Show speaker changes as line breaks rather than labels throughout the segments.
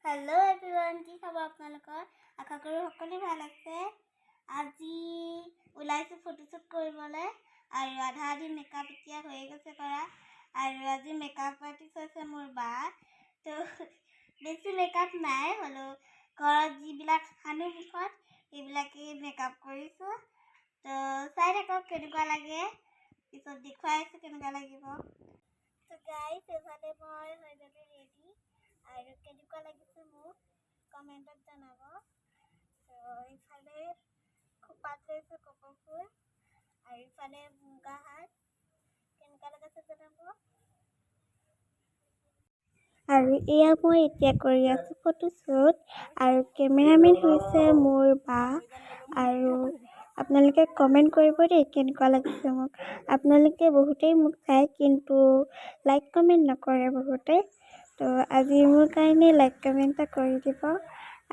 Hello everyone की खबर আপোনালোকৰ আশা কৰো সকলোৱে ভাল আছে। আজি ওলাইছো ফটোশুট কৰিবলৈ আৰু আধা আধি মেকআপ এতিয়া হৈ গৈছে কৰা আৰু আজি মেকআপ আৰ্টিষ্ট আছে মোৰ বা। তো বেছি মেকআপ নাই হলো ঘৰত যিবিলাক সানো মুখত এইবিলাকে মেকআপ কৰিছো। তো চাই থাকক কেনেকুৱা লাগে, পিছত দেখুৱাইছো কেনেকুৱা লাগিব। তো গাইস এফালে মই হৈ গ'লো ৰেডি আৰু কেনেকুৱা লাগিছে মোক কমেণ্টত জনাব। তো ইফালে খোপাত লৈছোঁ কপৌ ফুল আৰু ইফালে মুগা হাত, কেনেকুৱা লাগিছে জনাব। আৰু এয়া মই এতিয়া কৰি আছোঁ ফটোশ্বুট আৰু কেমেৰামেন হৈছে মোৰ বা। আৰু আপোনালোকে কমেণ্ট কৰিব দেই কেনেকুৱা লাগিছে মোক। আপোনালোকে বহুতেই মোক চায় কিন্তু লাইক কমেণ্ট নকৰে বহুতে। তো আজি মোৰ কাৰণে লাইক কমেণ্ট এটা কৰি দিব।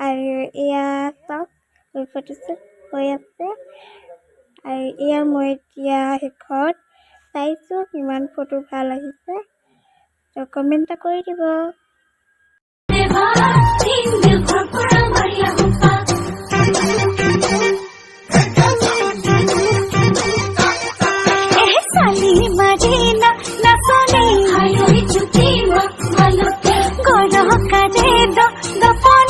আৰু এয়া চাওক মোৰ ফটোশ্বুট হৈ আছে আৰু এয়া মই এতিয়া শেষত চাইছোঁ কিমান ফটো ভাল আহিছে। তো কমেণ্ট এটা কৰি দিব।
Go,